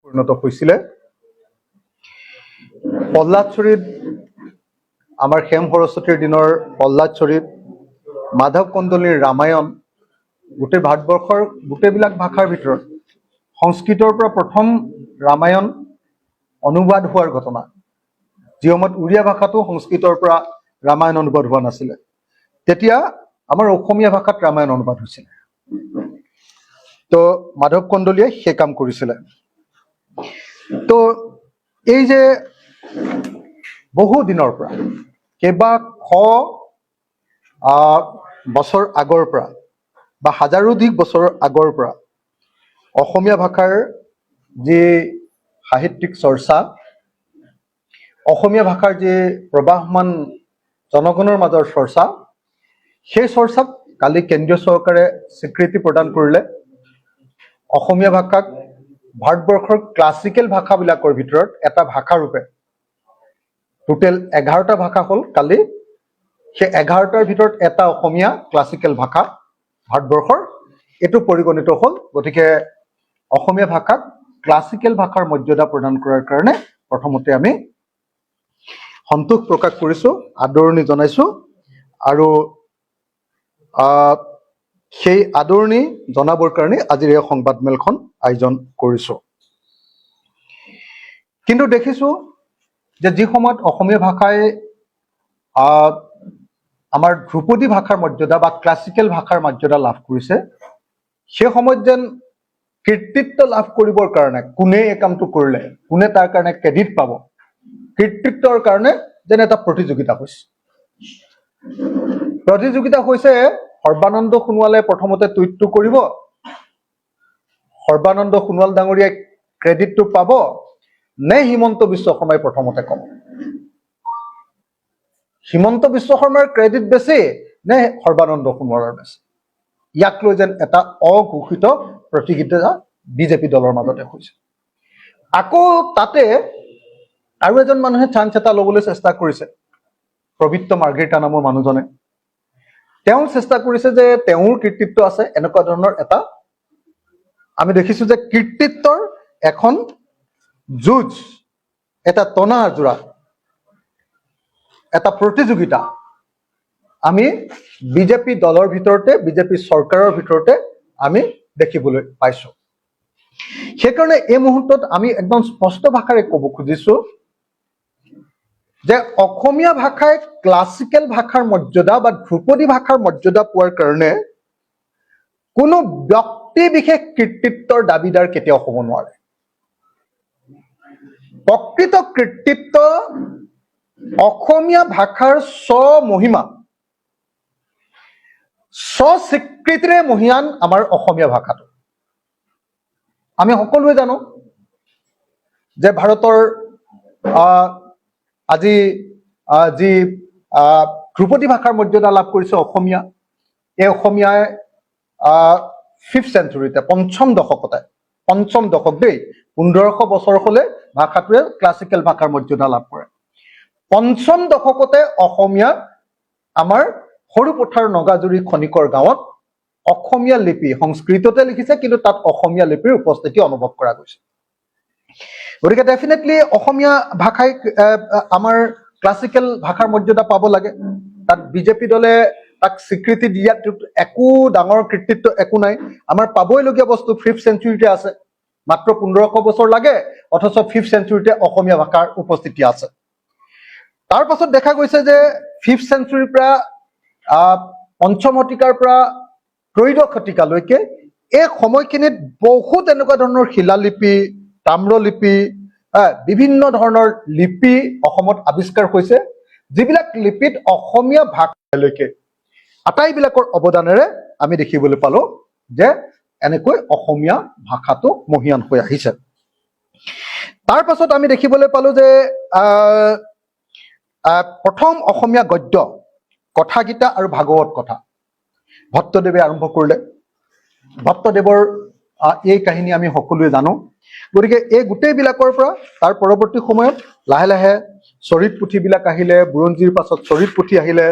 পৰিণত হৈছিলে। প্ৰহ্লাদচৰিত আমাৰ হেম সৰস্বতীৰ দিনৰ প্ৰহ্লাদচৰিত, মাধৱ কন্দলীৰ ৰামায়ণ, গোটেই ভাৰতবৰ্ষৰ গোটেইবিলাক ভাষাৰ ভিতৰত সংস্কৃতৰ পৰা প্ৰথম ৰামায়ণ অনুবাদ হোৱাৰ ঘটনা। যি সময়ত উড়িয়া ভাষাটো সংস্কৃতৰ পৰা ৰামায়ণ অনুবাদ হোৱা নাছিলে, তেতিয়া আমাৰ অসমীয়া ভাষাত ৰামায়ণ অনুবাদ হৈছিলে। তো মাধৱ কন্দলীয়ে সেই কাম কৰিছিলে। তো এই যে বহু দিনৰ পৰা, কেইবা শ বছৰ আগৰ পৰা বা হাজাৰোধিক বছৰ আগৰ পৰা অসমীয়া ভাষাৰ যি সাহিত্যিক চৰ্চা, অসমীয়া ভাষাৰ যি প্ৰবাহমান জনগণৰ মাজৰ চৰ্চা, সেই চৰ্চাক কালি কেন্দ্ৰীয় চৰকাৰে স্বীকৃতি প্ৰদান কৰিলে। অসমীয়া ভাষাক ভাৰতবৰ্ষৰ ক্লাছিকেল ভাষাবিলাকৰ ভিতৰত এটা ভাষাৰূপে, টোটেল 11টা ভাষা হ'ল কালি, সেই 11টাৰ ভিতৰত এটা অসমীয়া ক্লাছিকেল ভাষা ভাৰতবৰ্ষৰ, এইটো পৰিগণিত হ'ল। গতিকে অসমীয়া ভাষাক ক্লাছিকেল ভাষাৰ মৰ্যাদা প্ৰদান কৰাৰ কাৰণে প্ৰথমতে আমি সন্তোষ প্ৰকাশ কৰিছোঁ, আদৰণি জনাইছোঁ, আৰু সেই আদৰণি জনাবৰ কাৰণে আজিৰ এই সংবাদমেলখন আয়োজন কৰিছোঁ। কিন্তু দেখিছোঁ যে যি সময়ত অসমীয়া ভাষাই আমাৰ ধ্ৰুপদী ভাষাৰ মৰ্যাদা বা ক্লাছিকেল ভাষাৰ মৰ্যাদা লাভ কৰিছে, সেই সময়ত যেন কৃতিত্ব লাভ কৰিবৰ কাৰণে কোনে এই কামটো কৰিলে, কোনে তাৰ কাৰণে ক্ৰেডিট পাব, কৃতিত্বৰ কাৰণে যেন এটা প্ৰতিযোগিতা হৈছে। প্ৰতিযোগিতা হৈছে, সৰ্বানন্দ সোণোৱালে প্ৰথমতে টুইটটো কৰিব, সৰ্বানন্দ সোণোৱাল ডাঙৰীয়াই ক্ৰেডিটটো পাব, নে হিমন্ত বিশ্ব শৰ্মাই প্ৰথমতে ক'ব। হিমন্ত বিশ্ব শৰ্মাৰ ক্ৰেডিট বেছি নে সৰ্বানন্দ সোণোৱালৰ বেছি, ইয়াক লৈ যেন এটা অঘোষিত প্ৰতিযোগিতা বিজেপি দলৰ মাজতে হৈছে। আকৌ তাতে আৰু এজন মানুহে চান্স এটা ল'বলৈ চেষ্টা কৰিছে, প্ৰবৃত্ত মাৰ্ঘেৰিটা নামৰ মানুহজনে। তেওঁ চেষ্টা কৰিছে যে তেওঁৰ কৃতিত্ব আছে, এনেকুৱা ধৰণৰ এটা আমি দেখিছোঁ যে কৃতিত্বৰ এখন যুঁজ, এটা টনা আজোৰা, এটা প্ৰতিযোগিতা আমি বিজেপি দলৰ ভিতৰতে, বিজেপি চৰকাৰৰ ভিতৰতে আমি দেখিবলৈ পাইছোঁ। সেইকাৰণে এই মুহূৰ্তত আমি একদম স্পষ্ট ভাষাৰে ক'ব খুজিছোঁ যে অসমীয়া ভাষাই ক্লাছিকেল ভাষাৰ মৰ্যাদা বা ধ্ৰুপদী ভাষাৰ মৰ্যাদা পোৱাৰ কাৰণে কোনো ব্যক্তি বিশেষ কৃতিত্বৰ দাবীদাৰ কেতিয়াও হ'ব নোৱাৰে। প্ৰকৃত কৃতিত্ব অসমীয়া ভাষাৰ স্বমহিমা, স্বস্বীকৃতিৰে মহিয়ান আমাৰ অসমীয়া ভাষাটো। আমি সকলোৱে জানো যে ভাৰতৰ আজি যি ধ্ৰুপদী ভাষাৰ মৰ্যাদা লাভ কৰিছে অসমীয়া, এই অসমীয়াই 5th চেঞ্চুৰীতে, পঞ্চম দশক দেই, 1500 বছৰ হ'লে ভাষাটোৱে ক্লাছিকেল ভাষাৰ মৰ্যাদা লাভ কৰে। পঞ্চম দশকতে অসমীয়া আমাৰ সৰুপথাৰ নগাজুৰি খনিকৰ গাঁৱত অসমীয়া লিপি, সংস্কৃততে লিখিছে কিন্তু তাত অসমীয়া লিপিৰ উপস্থিতি অনুভৱ কৰা গৈছে। গতিকে ডেফিনেটলি অসমীয়া ভাষাই আমাৰ ক্লাছিকেল ভাষাৰ মৰ্যাদা পাব লাগে। তাত বিজেপি দলে তাক স্বীকৃতি দিয়াত একো ডাঙৰ কৃতিত্ব একো নাই। আমাৰ পাবইলগীয়া বস্তু 5th চেঞ্চুৰীতে আছে, মাত্ৰ 1500 বছৰ লাগে, অথচ 5th চেঞ্চুৰীতে অসমীয়া ভাষাৰ উপস্থিতি আছে। তাৰ পাছত দেখা গৈছে যে 5th চেঞ্চুৰীৰ পৰা পঞ্চম শতিকাৰ পৰা ত্ৰয়োদশ শতিকালৈকে এই সময়খিনিত বহুত এনেকুৱা ধৰণৰ শিলালিপি, তাম্ৰলিপি, বিভিন্ন ধৰণৰ লিপি অসমত আৱিষ্কাৰ হৈছে, যিবিলাক লিপিত অসমীয়া ভাষালৈকে আটাইবিলাকৰ অৱদানেৰে আমি দেখিবলৈ পালো যে এনেকৈ অসমীয়া ভাষাটো মহিয়ান হৈ আহিছে। তাৰ পাছত আমি দেখিবলৈ পালো যে প্ৰথম অসমীয়া গদ্য, কথাগীতা আৰু ভাগৱত কথা ভট্টদেৱে আৰম্ভ কৰিলে। ভট্টদেৱৰ এই কাহিনী আমি সকলোৱে জানো। গতিকে এই গোটেইবিলাকৰ পৰা তাৰ পৰৱৰ্তী সময়ত লাহে লাহে চৰিত পুথিবিলাক আহিলে, বুৰঞ্জীৰ পাছত চৰিত পুথি আহিলে,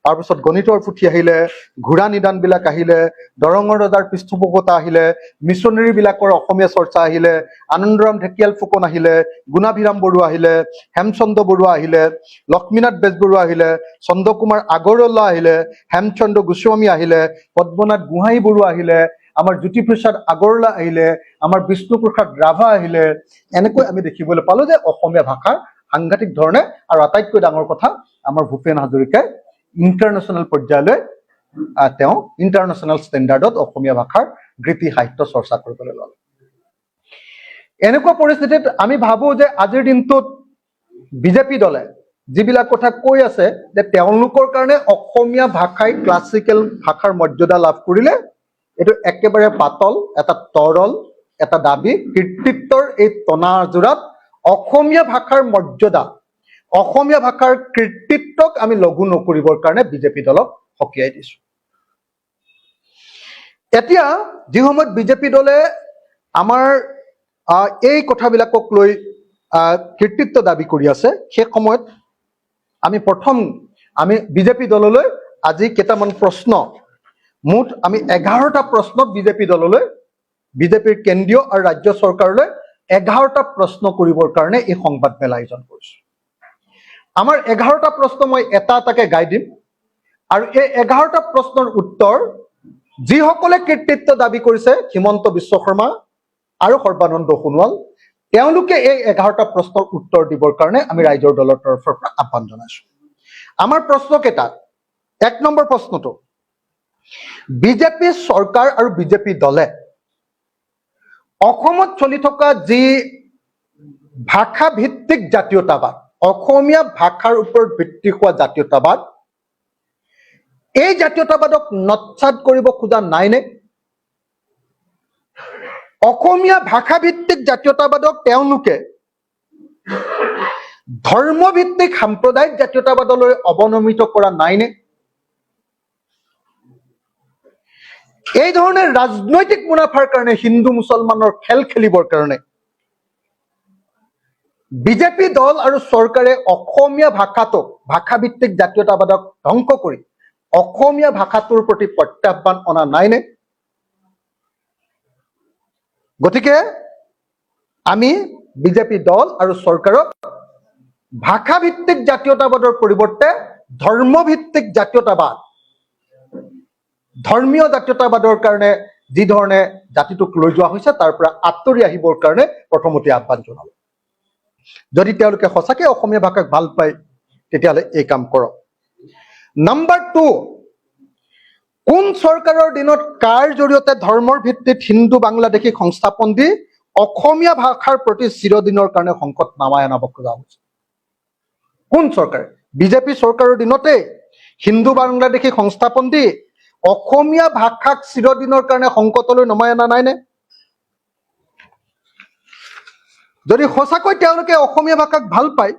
তাৰপিছত গণিতৰ পুথি আহিলে, ঘোঁৰা নিদানবিলাক আহিলে, দৰঙৰ ৰজাৰ পৃষ্ঠপোষকতা আহিলে, মিছনেৰীবিলাকৰ অসমীয়া চৰ্চা আহিলে, আনন্দৰাম ঢেকিয়াল ফুকন আহিলে, গুণাভিৰাম বৰুৱা আহিলে, হেমচন্দ্ৰ বৰুৱা আহিলে, লক্ষ্মীনাথ বেজবৰুৱা আহিলে, চন্দ্ৰকুমাৰ আগৰৱালা আহিলে, হেমচন্দ্ৰ গোস্বামী আহিলে, পদ্মনাথ গোহাঁই বৰুৱা আহিলে, আমাৰ জ্যোতিপ্ৰসাদ আগৰৱালা আহিলে, আমাৰ বিষ্ণুপ্ৰসাদ ৰাভা আহিলে। এনেকৈ আমি দেখিবলৈ পালো যে অসমীয়া ভাষাৰ সাংঘাতিক ধৰণে, আৰু আটাইতকৈ ডাঙৰ কথা, আমাৰ ভূপেন হাজৰিকাই ইণ্টাৰনেশ্যনেল পৰ্যায়লৈ তেওঁ ইণ্টাৰনেশ্যনেল ষ্টেণ্ডাৰ্ডত অসমীয়া ভাষাৰ গীতি সাহিত্য চৰ্চা কৰিবলৈ ল'লে। এনেকুৱা পৰিস্থিতিত আমি ভাবো যে আজিৰ দিনটোত বিজেপি দলে যিবিলাক কথা কৈ আছে যে তেওঁলোকৰ কাৰণে অসমীয়া ভাষাই ক্লাছিকেল ভাষাৰ মৰ্যাদা লাভ কৰিলে, এইটো একেবাৰে পাতল এটা তৰল এটা দাবী। কৃতিত্বৰ এই টনাজোৰাত অসমীয়া ভাষাৰ মৰ্যাদা, অসমীয়া ভাষাৰ কৃতিত্বক আমি লঘু নকৰিবৰ কাৰণে বিজেপি দলক সকীয়াই দিছো। এতিয়া যি সময়ত বিজেপি দলে আমাৰ এই কথাবিলাকক লৈ কৃতিত্ব দাবী কৰি আছে, সেই সময়ত আমি বিজেপি দললৈ আজি কেইটামান প্ৰশ্ন, মুঠ আমি 11টা প্ৰশ্ন বিজেপিৰ কেন্দ্ৰীয় আৰু ৰাজ্য চৰকাৰলৈ 11টা প্ৰশ্ন কৰিবৰ কাৰণে এই সংবাদ মেল আয়োজন কৰিছো। আমাৰ 11টা প্ৰশ্ন মই এটা এটাকে গাই দিম, আৰু এই 11টা প্ৰশ্নৰ উত্তৰ যিসকলে কৃতিত্ব দাবী কৰিছে, হিমন্ত বিশ্ব শৰ্মা আৰু সৰ্বানন্দ সোণোৱাল, তেওঁলোকে এই 11টা প্ৰশ্নৰ উত্তৰ দিবৰ কাৰণে আমি ৰাইজৰ দলৰ তৰফৰ পৰা আহ্বান জনাইছো। আমাৰ প্ৰশ্ন কেইটা, 1 নম্বৰ প্ৰশ্নটো, বিজেপি চৰকাৰ আৰু বিজেপি দলে অসমত চলি থকা যি ভাষা ভিত্তিক জাতীয়তাবাদ, অসমীয়া ভাষাৰ ওপৰত ভিত্তি হোৱা জাতীয়তাবাদ, এই জাতীয়তাবাদক নৎসাত কৰিব খোজা নাইনে? অসমীয়া ভাষা ভিত্তিক জাতীয়তাবাদক তেওঁলোকে ধৰ্মভিত্তিক সাম্প্ৰদায়িক জাতীয়তাবাদলৈ অৱনমিত কৰা নাইনে? এই ধৰণে ৰাজনৈতিক মুনাফাৰ কাৰণে হিন্দু মুছলমানৰ খেল খেলিবৰ কাৰণে বিজেপি দল আৰু চৰকাৰে অসমীয়া ভাষাটোক, ভাষাভিত্তিক জাতীয়তাবাদক ধ্বংস কৰি অসমীয়া ভাষাটোৰ প্ৰতি প্ৰত্যাহ্বান অনা নাইনে? গতিকে আমি বিজেপি দল আৰু চৰকাৰক ভাষাভিত্তিক জাতীয়তাবাদৰ পৰিৱৰ্তে ধৰ্মভিত্তিক জাতীয়তাবাদ, ধৰ্মীয় জাতীয়তাবাদৰ কাৰণে যি ধৰণে জাতিটোক লৈ যোৱা হৈছে তাৰ পৰা আঁতৰি আহিবৰ কাৰণে প্ৰথমতে আহ্বান জনালো। যদি তেওঁলোকে সঁচাকে অসমীয়া ভাষাক ভাল পায় তেতিয়াহ'লে এই কাম কৰক। নম্বৰ 2, কোন চৰকাৰৰ দিনত কাৰ জৰিয়তে ধৰ্মৰ ভিত্তিত হিন্দু বাংলাদেশী সংস্থাপন দি অসমীয়া ভাষাৰ প্ৰতি চিৰদিনৰ কাৰণে সংকট নামাই আনাব খোজা হৈছে? কোন চৰকাৰে? বিজেপি চৰকাৰৰ দিনতে হিন্দু বাংলাদেশী সংস্থাপন দি অসমীয়া ভাষাক চিৰদিনৰ কাৰণে সংকটলৈ নমাই অনা নাইনে? যদি সঁচাকৈ তেওঁলোকে অসমীয়া ভাষাক ভাল পায়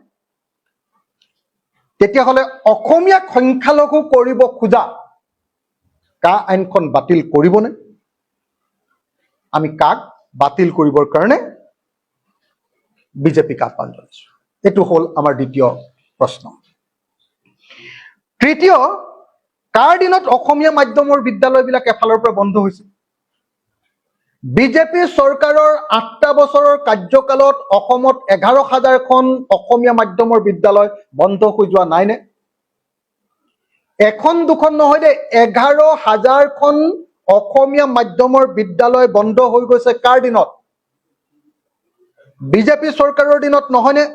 তেতিয়াহ'লে অসমীয়াক সংখ্যালঘু কৰিব খোজা কা আইনখন বাতিল কৰিবনে? আমি কাক বাতিল কৰিবৰ কাৰণে বিজেপিক আহ্বান জনাইছো। এইটো হ'ল আমাৰ দ্বিতীয় প্ৰশ্ন। তৃতীয়, কাৰ দিনত অসমীয়া মাধ্যমৰ বিদ্যালয়বিলাক এফালৰ পৰা বন্ধ হৈছে? বিজেপি চৰকাৰৰ 8টা বছৰৰ কাৰ্যকালত অসমত 11,000খন অসমীয়া মাধ্যমৰ বিদ্যালয় বন্ধ হৈ যোৱা নাইনে? এখন দুখন নহয় দে, 11,000খন অসমীয়া মাধ্যমৰ বিদ্যালয় বন্ধ হৈ গৈছে কাৰ দিনত? বিজেপি চৰকাৰৰ দিনত নহয়নে?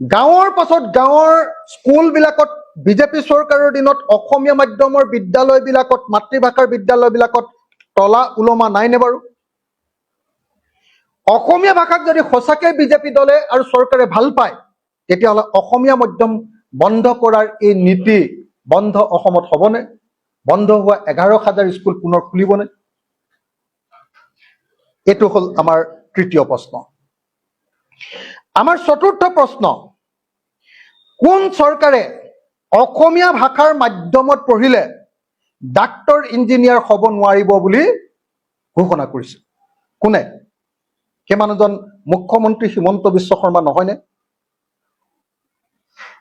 গাঁৱৰ পাছত গাঁৱৰ স্কুলবিলাকত বিজেপি চৰকাৰৰ দিনত অসমীয়া মাধ্যমৰ বিদ্যালয়বিলাকত, মাতৃভাষাৰ বিদ্যালয়বিলাকত তলা ওলমা নাইনে বাৰু? অসমীয়া ভাষাক যদি সঁচাকৈ বিজেপি দলে আৰু চৰকাৰে ভাল পায় তেতিয়াহ'লে অসমীয়া মাধ্যম বন্ধ কৰাৰ এই নীতি বন্ধ অসমত হ'বনে? বন্ধ হোৱা 11,000 স্কুল পুনৰ খুলিবনে? এইটো হ'ল আমাৰ তৃতীয় প্ৰশ্ন। আমাৰ চতুৰ্থ প্ৰশ্ন, কোন চৰকাৰে অসমীয়া ভাষাৰ মাধ্যমত পঢ়িলে ডাক্তৰ ইঞ্জিনিয়াৰ হ'ব নোৱাৰিব বুলি ঘোষণা কৰিছে? কোনে? সেই মানুহজন মুখ্যমন্ত্ৰী হিমন্ত বিশ্ব শৰ্মা নহয়নে?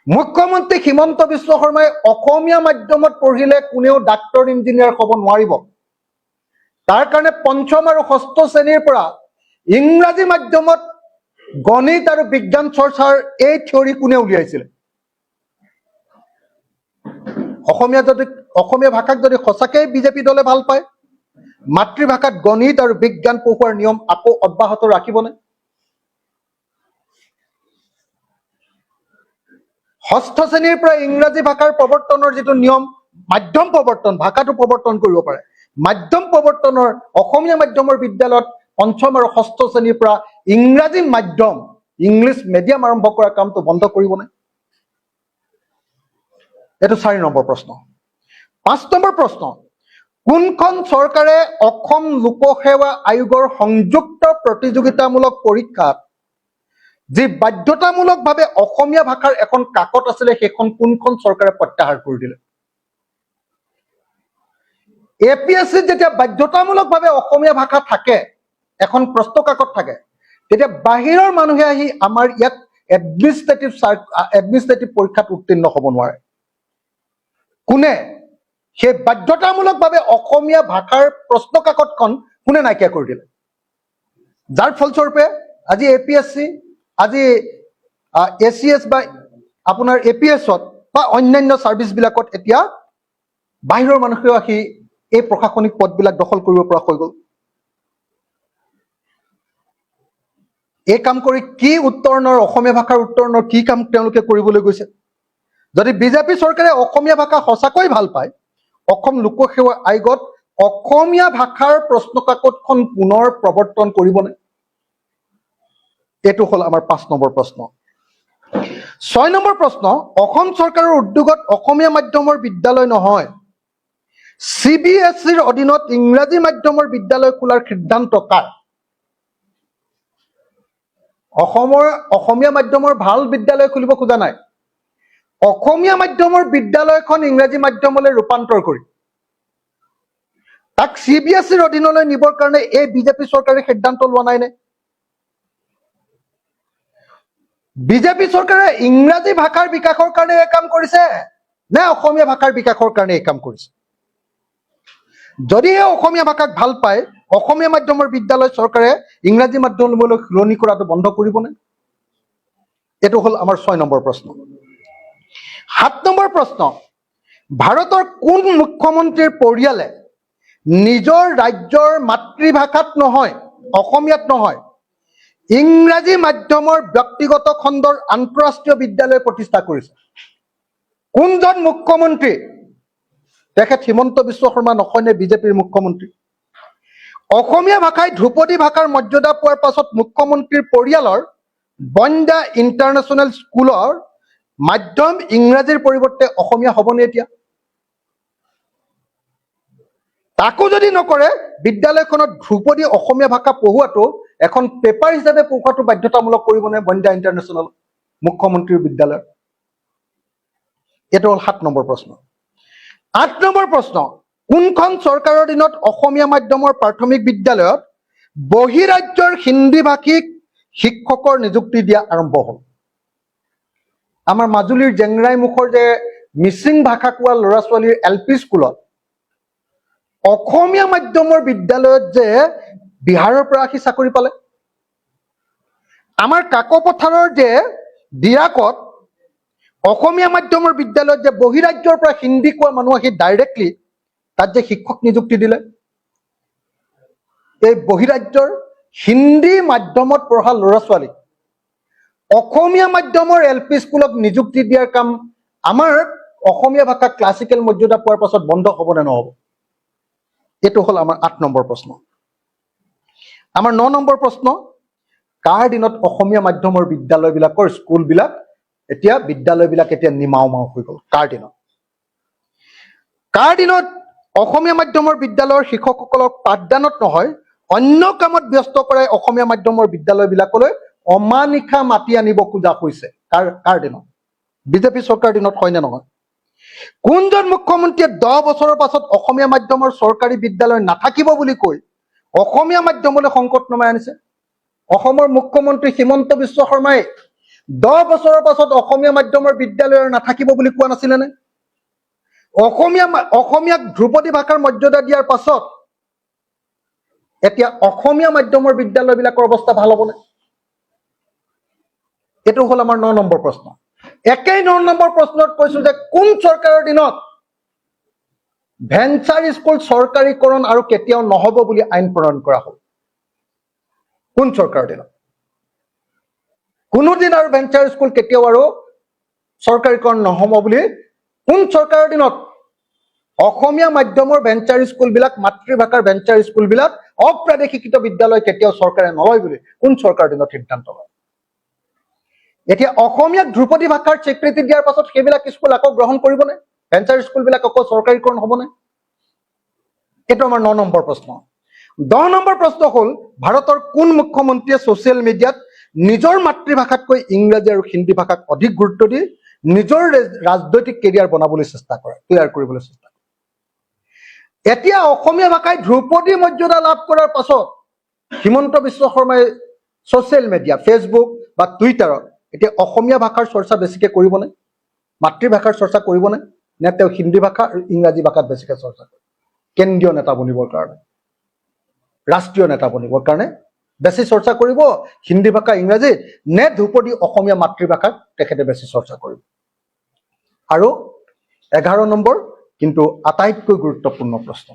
মুখ্যমন্ত্ৰী হিমন্ত বিশ্ব শৰ্মাই অসমীয়া মাধ্যমত পঢ়িলে কোনেও ডাক্তৰ ইঞ্জিনিয়াৰ হ'ব নোৱাৰিব। তাৰ কাৰণে পঞ্চম আৰু ষষ্ঠ শ্ৰেণীৰ পৰা ইংৰাজী মাধ্যমত গণিত আৰু বিজ্ঞান চৰ্চাৰ এই থিয়ৰী কোনে উলিয়াইছিলে? অসমীয়া ভাষাক যদি সঁচাকৈ বিজেপি দলে ভাল পায়, মাতৃভাষাত গণিত আৰু বিজ্ঞান পঢ়োৱাৰ নিয়ম আকৌ অব্যাহত ৰাখিবনে? ষষ্ঠ শ্ৰেণীৰ পৰা ইংৰাজী ভাষাৰ প্ৰৱৰ্তনৰ যিটো নিয়ম, মাধ্যম প্ৰৱৰ্তন, ভাষাটো প্ৰৱৰ্তন কৰিব পাৰে, মাধ্যম প্ৰৱৰ্তনৰ অসমীয়া মাধ্যমৰ বিদ্যালয়ত পঞ্চম আৰু ষষ্ঠ শ্ৰেণীৰ পৰা ইংৰাজী মাধ্যম, ইংলিছ মিডিয়াম আৰম্ভ কৰা কামটো বন্ধ কৰিবনে? এইটো 4 নম্বৰ প্ৰশ্ন। 5 নম্বৰ প্ৰশ্ন, কোনখন চৰকাৰে অসম লোকসেৱা আয়োগৰ সংযুক্ত প্ৰতিযোগিতামূলক পৰীক্ষাত যি বাধ্যতামূলকভাৱে অসমীয়া ভাষাৰ এখন কাকত আছিলে সেইখন কোনখন চৰকাৰে প্ৰত্যাহাৰ কৰি দিলে? APSCত যেতিয়া বাধ্যতামূলকভাৱে অসমীয়া ভাষা থাকে, এখন প্ৰশ্ন কাকত থাকে, তেতিয়া বাহিৰৰ মানুহে আহি আমাৰ ইয়াত এডমিনিষ্ট্ৰেটিভ পৰীক্ষাত উত্তীৰ্ণ হ'ব নোৱাৰে। কোনে সেই বাধ্যতামূলকভাৱে অসমীয়া ভাষাৰ প্ৰশ্ন কাকতখন কোনে নাইকিয়া কৰি দিলে? যাৰ ফলস্বৰূপে আজি APSC, আজি ACS বা আপোনাৰ APSত বা অন্যান্য ছাৰ্ভিচবিলাকত এতিয়া বাহিৰৰ মানুহেও আহি এই প্ৰশাসনিক পদবিলাক দখল কৰিব পৰা হৈ গ'ল। এই কাম কৰি কি উত্তৰণৰ, অসমীয়া ভাষাৰ উত্তৰণৰ কি কাম তেওঁলোকে কৰিবলৈ গৈছে? যদি বিজেপি চৰকাৰে অসমীয়া ভাষা সঁচাকৈ ভাল পায়, অসম লোকসেৱা আয়োগত অসমীয়া ভাষাৰ প্ৰশ্ন কাকতখন পুনৰ প্ৰৱৰ্তন কৰিবনে? এইটো হ'ল আমাৰ 5 নম্বৰ প্ৰশ্ন। 6 নম্বৰ প্ৰশ্ন, অসম চৰকাৰৰ উদ্যোগত অসমীয়া মাধ্যমৰ বিদ্যালয় নহয়, CBSEৰ অধীনত ইংৰাজী মাধ্যমৰ বিদ্যালয় খোলাৰ সিদ্ধান্ত কাৰ? অসমীয়া মাধ্যমৰ ভাল বিদ্যালয় খুলিব খোজা নাই, অসমীয়া মাধ্যমৰ বিদ্যালয়খন ইংৰাজী মাধ্যমলৈ ৰূপান্তৰ কৰি তাক CBSEৰ অধীনলৈ নিবৰ কাৰণে এই বিজেপি চৰকাৰে সিদ্ধান্ত লোৱা নাইনে? বিজেপি চৰকাৰে ইংৰাজী ভাষাৰ বিকাশৰ কাৰণে এই কাম কৰিছে নে অসমীয়া ভাষাৰ বিকাশৰ কাৰণে এই কাম কৰিছে? যদিহে অসমীয়া ভাষাক ভাল পায়, অসমীয়া মাধ্যমৰ বিদ্যালয় চৰকাৰে ইংৰাজী মাধ্যমলৈ সলনি কৰাটো বন্ধ কৰিবনে? এইটো হ'ল আমাৰ 6 নম্বৰ প্ৰশ্ন। 7 নম্বৰ প্ৰশ্ন, ভাৰতৰ কোন মুখ্যমন্ত্ৰীৰ পৰিয়ালে নিজৰ ৰাজ্যৰ মাতৃভাষাত নহয়, অসমীয়াত নহয়, ইংৰাজী মাধ্যমৰ ব্যক্তিগত খণ্ডৰ আন্তঃৰাষ্ট্ৰীয় বিদ্যালয় প্ৰতিষ্ঠা কৰিছে? কোনজন মুখ্যমন্ত্ৰী? তেখেত হিমন্ত বিশ্ব শৰ্মা নকয়নে বিজেপিৰ মুখ্যমন্ত্ৰী? অসমীয়া ভাষাই ধ্ৰুপদী ভাষাৰ মৰ্যাদা পোৱাৰ পাছত মুখ্যমন্ত্ৰীৰ পৰিয়ালৰ বন্দা ইণ্টাৰনেশ্যনেল স্কুলৰ মাধ্যম ইংৰাজীৰ পৰিৱৰ্তে অসমীয়া হ'বনে এতিয়া? তাকো যদি নকৰে, বিদ্যালয়খনত ধ্ৰুপদী অসমীয়া ভাষা পঢ়ুৱাটো এখন পেপাৰ হিচাপে পঢ়ুৱাটো বাধ্যতামূলক কৰিবনে বন্দা ইণ্টাৰনেশ্যনেল মুখ্যমন্ত্ৰীৰ বিদ্যালয়? এইটো হ'ল 7 নম্বৰ প্ৰশ্ন। 8 নম্বৰ প্ৰশ্ন, কোনখন চৰকাৰৰ দিনত অসমীয়া মাধ্যমৰ প্ৰাথমিক বিদ্যালয়ত বহিৰাজ্যৰ হিন্দী ভাষিক শিক্ষকৰ নিযুক্তি দিয়া আৰম্ভ হ'ল? আমাৰ মাজুলীৰ জেংৰাই মুখৰ যে মিচিং ভাষা কোৱা ল'ৰা ছোৱালীৰ LP স্কুলত অসমীয়া মাধ্যমৰ বিদ্যালয়ত যে বিহাৰৰ পৰা আহি চাকৰি পালে। আমাৰ কাকপথাৰৰ যে ডিৰাকত অসমীয়া মাধ্যমৰ বিদ্যালয়ত যে বহিৰাজ্যৰ পৰা হিন্দী কোৱা মানুহ আহি ডাইৰেক্টলি তাত যে শিক্ষক নিযুক্তি দিলে, এই বহিৰাজ্যৰ হিন্দী মাধ্যমত পঢ়া ল'ৰা ছোৱালী অসমীয়া মাধ্যমৰ LP স্কুলত নিযুক্তি দিয়াৰ কাম আমাৰ অসমীয়া ভাষা ক্লাছিকেল মৰ্যাদা পোৱাৰ পাছত বন্ধ হ'ব নে নহ'ব? এইটো হ'ল আমাৰ 8 নম্বৰ প্ৰশ্ন। আমাৰ 9 নম্বৰ প্ৰশ্ন, কাৰ দিনত অসমীয়া মাধ্যমৰ বিদ্যালয়বিলাকৰ স্কুলবিলাক এতিয়া বিদ্যালয়বিলাক এতিয়া নিমাও মাও হৈ গ'ল? কাৰ দিনত? কাৰ দিনত অসমীয়া মাধ্যমৰ বিদ্যালয়ৰ শিক্ষকসকলক পাঠদানত নহয় অন্য কামত ব্যস্ত কৰাই অসমীয়া মাধ্যমৰ বিদ্যালয়বিলাকলৈ অমানিশা মাতি আনিব খোজা হৈছে? কাৰ দিনত? বিজেপি চৰকাৰৰ দিনত হয়নে নহয়? কোনজন মুখ্যমন্ত্ৰীয়ে 10 বছৰৰ পাছত অসমীয়া মাধ্যমৰ চৰকাৰী বিদ্যালয় নাথাকিব বুলি কৈ অসমীয়া মাধ্যমলৈ সংকট নমাই আনিছে? অসমৰ মুখ্যমন্ত্ৰী হিমন্ত বিশ্ব শৰ্মাই 10 বছৰৰ পাছত অসমীয়া মাধ্যমৰ বিদ্যালয় নাথাকিব বুলি কোৱা নাছিলেনে? অসমীয়াক ধ্ৰুপদী ভাষাৰ মৰ্যাদা দিয়াৰ পাছত এতিয়া অসমীয়া মাধ্যমৰ বিদ্যালয়বিলাকৰ অৱস্থা ভাল হ'বনে? এইটো হ'ল আমাৰ 9 নম্বৰ প্ৰশ্ন। একেই 9 নম্বৰ প্ৰশ্নত কৈছো যে কোন চৰকাৰৰ দিনত ভেঞ্চাৰ স্কুল চৰকাৰীকৰণ আৰু কেতিয়াও নহ'ব বুলি আইন প্ৰণয়ন কৰা হ'ল? কোন চৰকাৰৰ দিনত? কোনোদিন আৰু ভেঞ্চাৰ স্কুল কেতিয়াও আৰু চৰকাৰীকৰণ নহ'ব বুলি কোন চৰকাৰৰ দিনত অসমীয়া মাধ্যমৰ ভেঞ্চাৰ স্কুলবিলাক, মাতৃভাষাৰ ভেঞ্চাৰ স্কুলবিলাক, অপ্ৰাদেশিকৃত বিদ্যালয় কেতিয়াও চৰকাৰে নলয় বুলি কোন চৰকাৰৰ দিনত সিদ্ধান্ত লয়? এতিয়া অসমীয়াক ধ্ৰুপদী ভাষাৰ স্বীকৃতি দিয়াৰ পাছত সেইবিলাক স্কুল আকৌ গ্ৰহণ কৰিবনে? ভেঞ্চাৰ স্কুলবিলাক আকৌ চৰকাৰীকৰণ হ'বনে? এইটো আমাৰ 9 নম্বৰ প্ৰশ্ন। 10 নম্বৰ প্ৰশ্ন হ'ল ভাৰতৰ কোন মুখ্যমন্ত্ৰীয়ে ছ'চিয়েল মিডিয়াত নিজৰ মাতৃভাষাতকৈ ইংৰাজী আৰু হিন্দী ভাষাক অধিক গুৰুত্ব দি নিজৰ ৰাজনৈতিক কেৰিয়াৰ বনাবলৈ চেষ্টা কৰে, তৈয়াৰ কৰিবলৈ চেষ্টা কৰে? এতিয়া অসমীয়া ভাষাই ধ্ৰুপদী মৰ্যাদা লাভ কৰাৰ পাছত হিমন্ত বিশ্ব শৰ্মাই ছ'চিয়েল মিডিয়া, ফেচবুক বা টুইটাৰত এতিয়া অসমীয়া ভাষাৰ চৰ্চা বেছিকৈ কৰিবনে? মাতৃভাষাৰ চৰ্চা কৰিবনে? নে তেওঁ হিন্দী ভাষা আৰু ইংৰাজী ভাষাত বেছিকৈ চৰ্চা কৰিব? কেন্দ্ৰীয় নেতা বনিবৰ কাৰণে, ৰাষ্ট্ৰীয় নেতা বনিবৰ কাৰণে বেছি চৰ্চা কৰিব হিন্দী ভাষা, ইংৰাজী, নে ধ্ৰুপদী অসমীয়া মাতৃভাষাক তেখেতে বেছি চৰ্চা কৰিব? আৰু 11 নম্বৰ কিন্তু আটাইতকৈ গুৰুত্বপূৰ্ণ প্ৰশ্ন,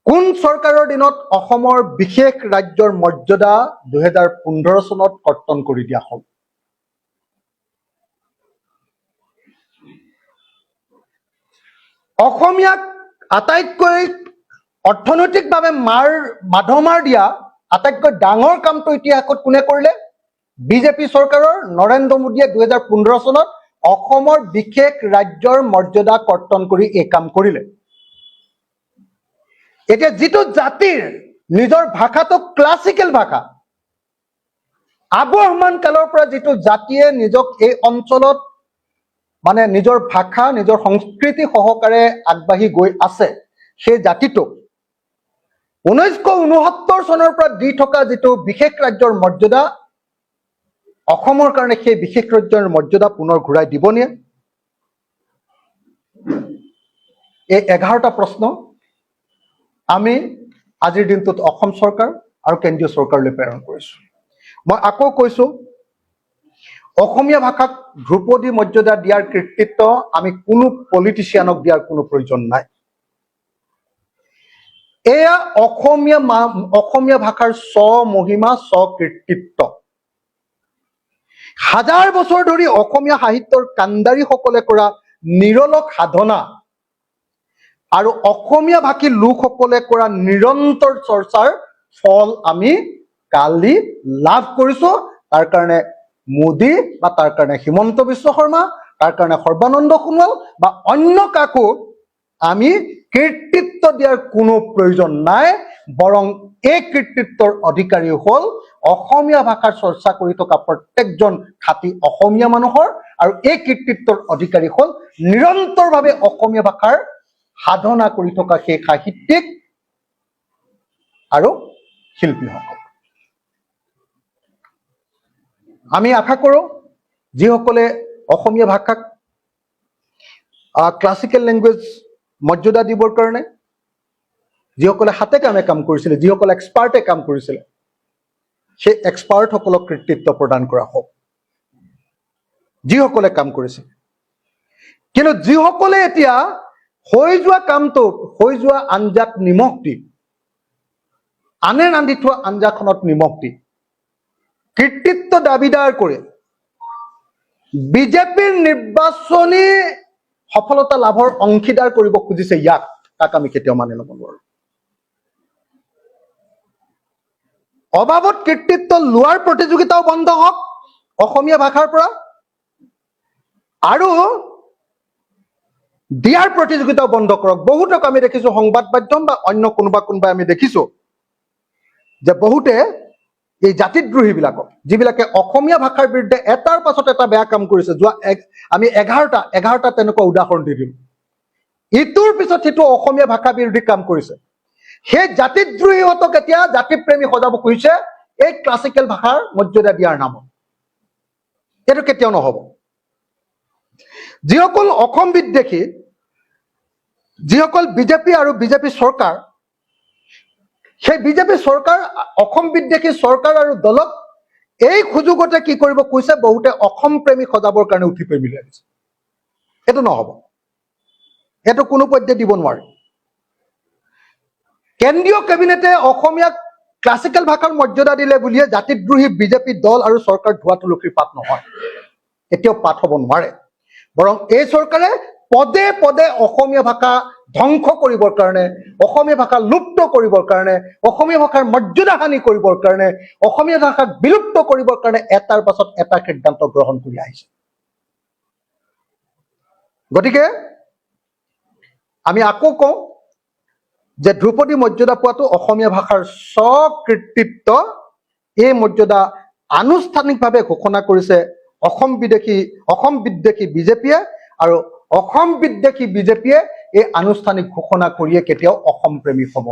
কোন চৰকাৰৰ দিনত অসমৰ বিশেষ ৰাজ্যৰ মৰ্যাদা 2015 চনত কৰ্তন কৰি দিয়া হ'ল? অসমীয়াক আটাইতকৈ অৰ্থনৈতিকভাৱে মাধমাৰ দিয়া আটাইতকৈ ডাঙৰ কামটো ইতিহাসত কোনে কৰিলে? বিজেপি চৰকাৰৰ নৰেন্দ্ৰ মোদীয়ে 2015 চনত অসমৰ বিশেষ ৰাজ্যৰ মৰ্যাদা কৰ্তন কৰি এই কাম কৰিলে। এতিয়া যিটো জাতিৰ নিজৰ ভাষাটো ক্লাছিকেল ভাষা, আবহমান কালৰ পৰা যিটো জাতিয়ে নিজক এই অঞ্চলত মানে নিজৰ ভাষা, নিজৰ সংস্কৃতি সহকাৰে আগবাঢ়ি গৈ আছে, সেই জাতিটোক 1969 চনৰ পৰা দি থকা যিটো বিশেষ ৰাজ্যৰ মৰ্যাদা, অসমৰ কাৰণে সেই বিশেষ ৰাজ্যৰ মৰ্যাদা পুনৰ ঘূৰাই দিবনে? এই 11টা প্ৰশ্ন আমি আজিৰ দিনটোত অসম চৰকাৰ আৰু কেন্দ্ৰীয় চৰকাৰলৈ প্ৰেৰণ কৰিছো। মই আকৌ কৈছো, অসমীয়া ভাষাক ধ্ৰুপদী মৰ্যাদা দিয়াৰ কৃতিত্ব আমি কোনো পলিটিচিয়ানক দিয়াৰ কোনো প্ৰয়োজন নাই। এয়া অসমীয়া ভাষাৰ স্বমহিমা, স্বকৃতিত্ব। হাজাৰ বছৰ ধৰি অসমীয়া সাহিত্যৰ কাণ্ডাৰীসকলে কৰা নিৰলস সাধনা আৰু অসমীয়া ভাষী লোকসকলে কৰা নিৰন্তৰ চৰ্চাৰ ফল আমি কালি লাভ কৰিছো। তাৰ কাৰণে মোদী বা তাৰ কাৰণে হিমন্ত বিশ্ব শৰ্মা, তাৰ কাৰণে সৰ্বানন্দ সোণোৱাল বা অন্য কাকো আমি কৃতিত্ব দিয়াৰ কোনো প্ৰয়োজন নাই। বৰং এই কৃতিত্বৰ অধিকাৰী হ'ল অসমীয়া ভাষাৰ চৰ্চা কৰি থকা প্ৰত্যেকজন খাঁটি অসমীয়া মানুহৰ, আৰু এই কৃতিত্বৰ অধিকাৰী হ'ল নিৰন্তৰভাৱে অসমীয়া ভাষাৰ সাধনা কৰি থকা সেই সাহিত্যিক আৰু শিল্পীসকল। আমি আশা কৰোঁ যিসকলে অসমীয়া ভাষাক ক্লাছিকেল লেংগুৱেজ মৰ্যাদা দিবৰ কাৰণে যিসকলে হাতে কামে কাম কৰিছিলে, যিসকলে এক্সপাৰ্টে কাম কৰিছিলে, সেই এক্সপাৰ্টসকলক কৃতিত্ব প্ৰদান কৰা হওক, যিসকলে কাম কৰিছিল। কিন্তু যিসকলে এতিয়া হৈ যোৱা কামটোত, হৈ যোৱা আঞ্জাত নিমখ দি, আনে ৰান্ধি থোৱা আঞ্জাখনত নিমখ দি কৃতিত্ব দাবীদাৰ কৰি বিজেপিৰ নিৰ্বাচনী সফলতা লাভৰ অংশীদাৰ কৰিব খুজিছে, তাক আমি কেতিয়াও মানি ল'ব নোৱাৰো। অবাবত কৃতিত্ব লোৱাৰ প্ৰতিযোগিতাও বন্ধ হওক অসমীয়া ভাষাৰ পৰা, আৰু দিয়াৰ প্ৰতিযোগিতাও বন্ধ কৰক। বহুতক আমি দেখিছো, সংবাদ মাধ্যম বা অন্য কোনোবাই আমি দেখিছো যে বহুতে এই জাতিদ্ৰোহীবিলাকক, যিবিলাকে অসমীয়া ভাষাৰ বিৰুদ্ধে এটাৰ পাছত এটা বেয়া কাম কৰিছে, আমি 11টা তেনেকুৱা উদাহৰণ দি দিম, ইটোৰ পিছত সিটো অসমীয়া ভাষা বিৰোধী কাম কৰিছে, সেই জাতিদ্ৰোহীহঁতক এতিয়া জাতিপ্ৰেমী সজাব খুজিছে এই ক্লাছিকেল ভাষাৰ মৰ্যাদা দিয়াৰ নামত। এইটো কেতিয়াও নহ'ব। যিসকল অসম বিদ্বেষী, যিসকল বিজেপি আৰু বিজেপি চৰকাৰ, সেই বিজেপি চৰকাৰ, অসম বিদ্বেষী চৰকাৰ আৰু দলক এই সুযোগতে কি কৰিব কৈছে, বহুতে অসম প্ৰেমী সজাবৰ কাৰণে উঠি পৰি মিলাই দিছে। এইটো নহ'ব, এইটো কোনো পধ্যে দিব নোৱাৰে। কেন্দ্ৰীয় কেবিনেটে অসমীয়াক ক্লাছিকেল ভাষাৰ মৰ্যাদা দিলে বুলিয়ে জাতিদ্ৰোহী বিজেপি দল আৰু চৰকাৰ ধোৱা তুলসীৰ পাত নহয়, এতিয়াও পাত হ'ব নোৱাৰে। বৰং এই চৰকাৰে পদে পদে অসমীয়া ভাষা ধ্বংস কৰিবৰ কাৰণে, অসমীয়া ভাষা লুপ্ত কৰিবৰ কাৰণে, অসমীয়া ভাষাৰ মৰ্যাদা হানি কৰিবৰ কাৰণে, অসমীয়া ভাষাক বিলুপ্ত কৰিবৰ কাৰণে এটাৰ পাছত এটা সিদ্ধান্ত গ্ৰহণ কৰি আহিছে। গতিকে আমি আকৌ কওঁ যে ধ্ৰুপদী মৰ্যাদা পোৱাটো অসমীয়া ভাষাৰ স্বকৃতিত্ব। এই মৰ্যাদা আনুষ্ঠানিকভাৱে ঘোষণা কৰিছে অসম বিদ্বেষী বিজেপিয়ে, আৰু অসম বিদ্বেষী বিজেপিয়ে এই আনুষ্ঠানিক ঘোষণা কৰিয়ে কেতিয়াও অসম প্ৰেমী হ'ব